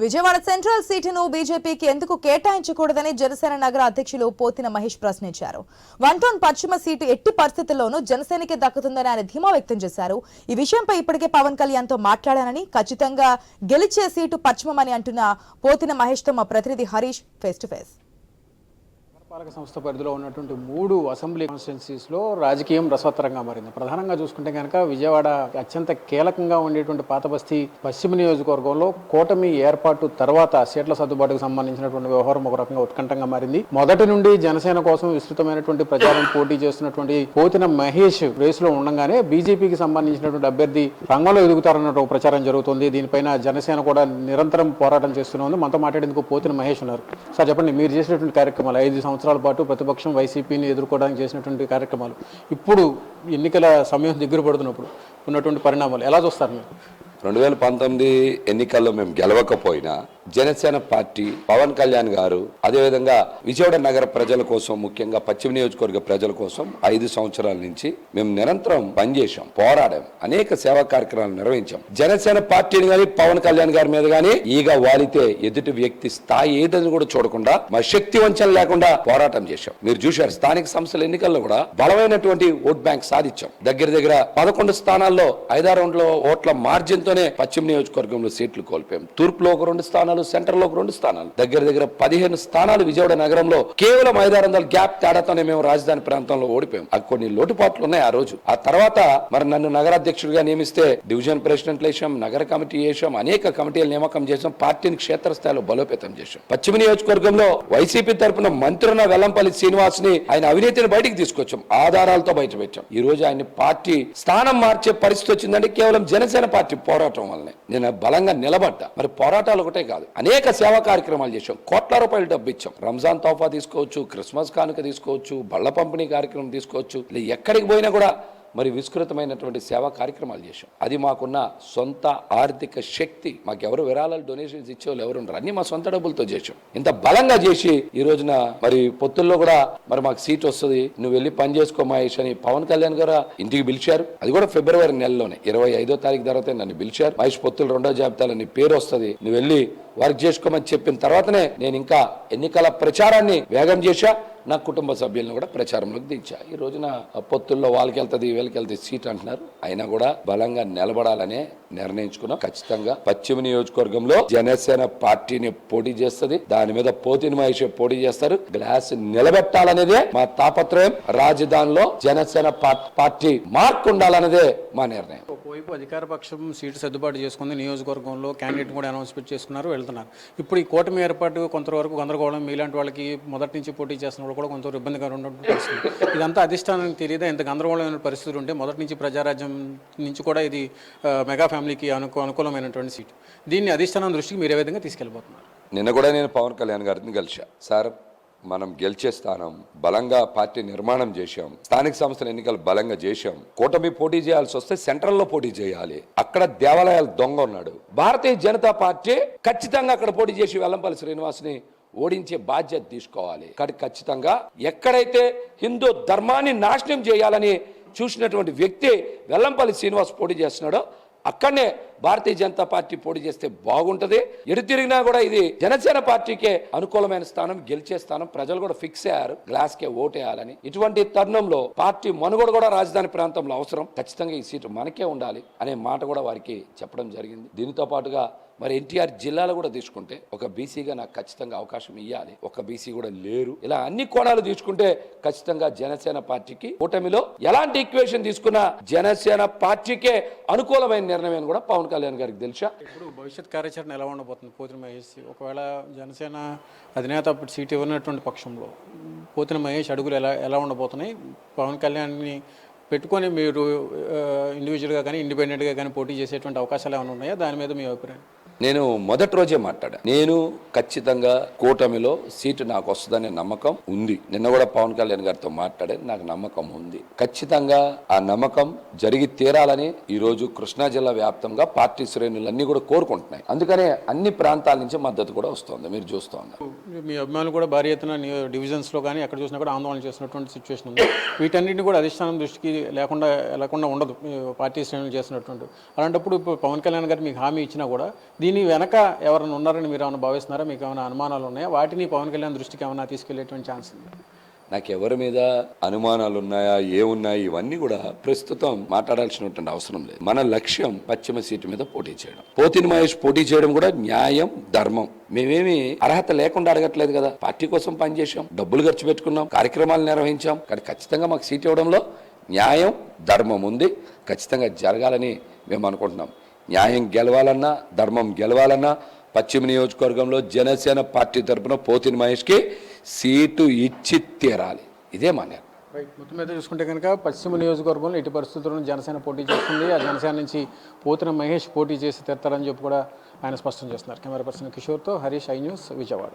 Vijayawada central సీటును బీజేపీకి ఎందుకు కేటాయించకూడదని జనసేన నగర అధ్యక్షులు పోతిన మహేష్ ప్రశ్నించారు. 1 టౌన్ పశ్చిమ సీటు ఎట్టి పరిస్థితుల్లోనూ జనసేనకే దక్కుతుందని ఆయన ధీమా వ్యక్తం చేశారు. ఈ విషయంపై ఇప్పటికే పవన్ కళ్యాణ్ తో మాట్లాడానని, ఖచ్చితంగా గెలిచే సీటు పశ్చిమమని అంటున్న పోతిన మహేష్ తో మా ప్రతినిధి హరీష్ ఫేస్ టు ఫేస్. నగరపాలక సంస్థ పరిధిలో ఉన్నటువంటి 3 అసెంబ్లీ కాన్స్టిట్యున్సీస్లో రాజకీయం రసవత్తరంగా మారింది. ప్రధానంగా చూసుకుంటే కనుక విజయవాడ అత్యంత కీలకంగా ఉండేటువంటి పాత బస్తీ పశ్చిమ నియోజకవర్గంలో కూటమి ఏర్పాటు తర్వాత సీట్ల సర్దుబాటుకు సంబంధించినటువంటి వ్యవహారం ఒక రకంగా ఉత్కంఠంగా మారింది. మొదటి నుండి జనసేన కోసం విస్తృతమైనటువంటి ప్రచారం పోటీ చేస్తున్నటువంటి పోతిన మహేష్ రేసులో ఉండగానే బీజేపీకి సంబంధించినటువంటి అభ్యర్థి రంగంలో ఎదుగుతారన్న ప్రచారం జరుగుతుంది. దీనిపైన జనసేన కూడా నిరంతరం పోరాటం చేస్తూనే మనతో మాట్లాడేందుకు పోతిన మహేష్ ఉన్నారు. సార్ చెప్పండి, మీరు చేసినటువంటి కార్యక్రమాలు 5 సంవత్సరాల పాటు ప్రతిపక్షం వైసీపీని ఎదుర్కోవడానికి చేసినటువంటి కార్యక్రమాలు ఇప్పుడు ఎన్నికల సమయం దగ్గర పడుతున్నప్పుడు ఉన్నటువంటి పరిణామాలు ఎలా చూస్తారు మీరు? 2019 ఎన్నికల్లో మేము గెలవకపోయినా జనసేన పార్టీ పవన్ కళ్యాణ్ గారు అదేవిధంగా విజయవాడ నగర ప్రజల కోసం, ముఖ్యంగా పశ్చిమ నియోజకవర్గ ప్రజల కోసం 5 సంవత్సరాల నుంచి మేము నిరంతరం పనిచేశాం, పోరాడాం, అనేక సేవా కార్యక్రమాలు నిర్వహించాం. జనసేన పార్టీని కానీ పవన్ కళ్యాణ్ గారి మీద కానీ ఈగ వాలితే ఎదుటి వ్యక్తి స్థాయి ఏంటని కూడా చూడకుండా మా శక్తి వంచన లేకుండా పోరాటం చేశాం. మీరు చూశారు, స్థానిక సంస్థల ఎన్నికల్లో కూడా బలమైనటువంటి ఓట్ బ్యాంక్ సాధించాం. దగ్గర 11 స్థానాల్లో 5 రౌండ్ల ఓట్ల మార్జిన్ తోనే పశ్చిమ నియోజకవర్గంలో సీట్లు కోల్పోయాం. తూర్పులో ఒక 2 స్థానాలు, సెంటర్ లో ఒక 2 స్థానాలు, దగ్గర 15 స్థానాలు విజయవాడ నగరంలో కేవలం 500 గ్యాప్ తేడాతోనే మేము రాజధాని ప్రాంతంలో ఓడిపోయాం. అది కొన్ని లోటుపాట్లు ఉన్నాయి ఆ రోజు. ఆ తర్వాత మరి నన్ను నగరాధ్యక్షుడిగా నియమిస్తే డివిజన్ ప్రెసిడెంట్లు వేసాం, నగర కమిటీ వేసాం, అనేక కమిటీలు నియామకం చేసాం, పార్టీని క్షేత్రస్థాయిలో బలోపేతం చేశాం. పశ్చిమ నియోజకవర్గంలో వైసీపీ తరఫున మంత్రున్న వెల్లంపల్లి శ్రీనివాస్ ని ఆయన అవినీతిని బయటికి తీసుకొచ్చాం, ఆధారాలతో బయట పెట్టాం. ఈ రోజు ఆయన పార్టీ స్థానం మార్చే పరిస్థితి వచ్చిందంటే కేవలం జనసేన పార్టీ పోరాటం వల్లనే. నేను బలంగా నిలబడ్డా. మరి పోరాటాలు ఒకటే కాదు, అనేక సేవా కార్యక్రమాలు చేశాం, కోట్ల రూపాయలు డబ్బు ఇచ్చాం. రంజాన్ తోఫా తీసుకోవచ్చు, క్రిస్మస్ కానుక తీసుకోవచ్చు, బళ్ళ పంపిణీ కార్యక్రమం తీసుకోవచ్చు, ఎక్కడికి పోయినా కూడా మరి విస్తృతమైనటువంటి సేవా కార్యక్రమాలు చేశాం. అది మాకున్న సొంత ఆర్థిక శక్తి. మాకెవరు విరాళాలు డొనేషన్స్ ఇచ్చేవాళ్ళు ఎవరు ఉండరు, అన్ని మా సొంత డబ్బులతో చేశాం. ఇంత బలంగా చేసి ఈ రోజున మరి పొత్తుల్లో కూడా మరి మాకు సీట్ వస్తుంది, నువ్వు వెళ్ళి పని చేసుకో మహేష్ అని పవన్ కళ్యాణ్ గారు ఇంటికి పిలిచారు. అది కూడా ఫిబ్రవరి నెలలోనే 25వ తారీఖు తర్వాత నన్ను పిలిచారు. మహేష్ పొత్తులు 2వ జాబితాలో నీ పేరు వస్తుంది, నువ్వు వెళ్ళి వర్క్ చేసుకోమని చెప్పిన తర్వాతనే నేను ఇంకా ఎన్నికల ప్రచారాన్ని వేగం చేశా. నా కుటుంబ సభ్యులను కూడా ప్రచారంలోకి దించా. ఈ రోజున పొత్తుల్లో వాళ్ళకి వెళ్తుంది వీళ్ళకి వెళ్తుంది సీట్ అంటున్నారు, అయినా కూడా బలంగా నిలబడాలనే నిర్ణయించుకున్నాం. ఖచ్చితంగా పశ్చిమ నియోజకవర్గంలో జనసేన పార్టీని పోటీ చేస్తుంది, దాని మీద పోతిన మహేష్ పోటీ చేస్తారు. గ్లాస్ నిలబెట్టాలనేదే మా తాపత్రయం. రాజధానిలో జనసేన పార్టీ మార్క్ ఉండాలనేదే మా నిర్ణయం. ఒకవైపు అధికార పక్షం సీటు సర్దుబాటు చేసుకుంది, నియోజకవర్గంలో క్యాండిడేట్ కూడా అనౌన్స్మెంట్ చేసుకున్నారు, వెళ్తున్నారు. ఇప్పుడు ఈ కూటమి ఏర్పాటు కొంతవరకు గందరగోళం, మీలాంటి వాళ్ళకి మొదటి నుంచి పోటీ చేస్తున్న కూడా కొంత ఇబ్బందిగా ఉన్నటువంటి పరిస్థితి. ఇదంతా అధిష్టానానికి తెలియదా? ఇంత గందరగోళమైన పరిస్థితులు ఉంటే మొదటి నుంచి ప్రజారాజ్యం నుంచి కూడా ఇది మెగా ఫ్యామిలీకి అనుకూలమైనటువంటి సీటు. దీన్ని అధిష్టానం దృష్టికి మీరు ఏ విధంగా తీసుకెళ్ళిపోతున్నారు? నిన్న కూడా నేను పవన్ కళ్యాణ్ గారిని కలిసా. సార్, మనం గెలిచే స్థానం బలంగా పార్టీ నిర్మాణం చేశాం, స్థానిక సంస్థల ఎన్నికలు బలంగా చేశాం. కూటమి పోటీ చేయాల్సి వస్తే సెంట్రల్లో పోటీ చేయాలి. అక్కడ దేవాలయాలు దొంగ ఉన్నాడు. భారతీయ జనతా పార్టీ ఖచ్చితంగా అక్కడ పోటీ చేసి వెల్లంపల్లి శ్రీనివాస్ ని ఓడించే బాధ్యత తీసుకోవాలి. కానీ ఖచ్చితంగా ఎక్కడైతే హిందూ ధర్మాన్ని నాశనం చేయాలని చూసినటువంటి వ్యక్తి వెల్లంపల్లి శ్రీనివాస్ పోటీ చేస్తున్నాడో అక్కడనే భారతీయ జనతా పార్టీ పోటీ చేస్తే బాగుంటది. ఎటు తిరిగినా కూడా ఇది జనసేన పార్టీకే అనుకూలమైన స్థానం, గెలిచే స్థానం. ప్రజలు కూడా ఫిక్స్ అయ్యారు గ్లాస్కే ఓటేయాలని. ఇటువంటి తరుణంలో పార్టీ మనుగడ కూడా రాజధాని ప్రాంతంలో అవసరం. ఖచ్చితంగా ఈ సీటు మనకే ఉండాలి అనే మాట కూడా వారికి చెప్పడం జరిగింది. దీనితో పాటుగా మరి ఎన్టీఆర్ జిల్లాలో కూడా తీసుకుంటే ఒక బీసీగా నాకు ఖచ్చితంగా అవకాశం ఇవ్వాలి, ఒక బీసీ కూడా లేరు. ఇలా అన్ని కోణాలు తీసుకుంటే ఖచ్చితంగా జనసేన పార్టీకి కూటమిలో ఎలాంటి ఈక్వేషన్ తీసుకున్నా జనసేన పార్టీకే అనుకూలమైన నిర్ణయం కూడా పవన్ కళ్యాణ్ గారికి తెలుసా. ఇప్పుడు భవిష్యత్ కార్యాచరణ ఎలా ఉండబోతుంది పోతిన మహేష్? ఒకవేళ జనసేన అధినేత అప్పుడు సీట్ ఇవ్వనటువంటి పక్షంలో పోతిన మహేష్ అడుగులు ఎలా ఉండబోతున్నాయి? పవన్ కళ్యాణ్ని పెట్టుకొని మీరు ఇండివిజువల్గా కానీ ఇండిపెండెంట్గా కానీ పోటీ చేసేటువంటి అవకాశాలు ఏమైనా ఉన్నాయా? దాని మీద మీ అభిప్రాయం? నేను మొదటి రోజే మాట్లాడా, నేను ఖచ్చితంగా కూటమిలో సీటు నాకు వస్తుందనే నమ్మకం ఉంది. నిన్న కూడా పవన్ కళ్యాణ్ గారితో మాట్లాడాను, నాకు నమ్మకం ఉంది. ఖచ్చితంగా ఆ నమ్మకం జరిగి తీరాలని ఈరోజు కృష్ణా జిల్లా వ్యాప్తంగా పార్టీ శ్రేణులన్నీ కూడా కోరుకుంటున్నాయి. అందుకనే అన్ని ప్రాంతాల నుంచి మద్దతు కూడా వస్తుంది, మీరు చూస్తూ ఉన్నారు. మీ అభిమానులు కూడా భారీ ఎత్తున డివిజన్స్లో కానీ ఎక్కడ చూసినా కూడా ఆందోళన చేస్తున్నటువంటి సిచ్యువేషన్ ఉంది. వీటన్నింటినీ కూడా అధిష్టానం దృష్టికి లేకుండా ఉండదు పార్టీ శ్రేణులు చేస్తున్నటువంటి. అలాంటప్పుడు ఇప్పుడు పవన్ కళ్యాణ్ గారు మీకు హామీ ఇచ్చినా కూడా దీని వెనక ఎవరైనా ఉన్నారని మీరు ఏమైనా భావిస్తున్నారా? మీకు ఏమైనా అనుమానాలు ఉన్నాయా? వాటిని పవన్ కళ్యాణ్ దృష్టికి ఏమైనా తీసుకెళ్లేటువంటి ఛాన్స్ ఉంది? నాకు ఎవరి మీద అనుమానాలు ఉన్నాయా, ఏమున్నాయి, ఇవన్నీ కూడా ప్రస్తుతం మాట్లాడాల్సినటువంటి అవసరం లేదు. మన లక్ష్యం పశ్చిమ సీటు మీద పోటీ చేయడం. పోతిని మహేష్ పోటీ చేయడం కూడా న్యాయం, ధర్మం. మేమేమి అర్హత లేకుండా అడగట్లేదు కదా. పార్టీ కోసం పనిచేసాం, డబ్బులు ఖర్చు పెట్టుకున్నాం, కార్యక్రమాలు నిర్వహించాం. కానీ ఖచ్చితంగా మాకు సీట్ ఇవ్వడంలో న్యాయం, ధర్మం ఉంది. ఖచ్చితంగా జరగాలని మేము అనుకుంటున్నాం. న్యాయం గెలవాలన్నా, ధర్మం గెలవాలన్నా పశ్చిమ నియోజకవర్గంలో జనసేన పార్టీ తరఫున పోతిని మహేష్కి సీటు ఇచ్చి తీరాలి. ఇదే మా నిర్ణయం. రైట్. మొత్తం మీద చూసుకుంటే కనుక పశ్చిమ నియోజకవర్గంలో ఎట్టి పరిస్థితుల్లో జనసేన పోటీ చేస్తుంది. ఆ జనసేన నుంచి పోతిన మహేష్ పోటీ చేసి తీరుతారని చెప్పి కూడా ఆయన స్పష్టం చేస్తున్నారు. కెమెరా పర్సన్ కిషోర్తో హరీష్, ఐ న్యూస్, విజయవాడ.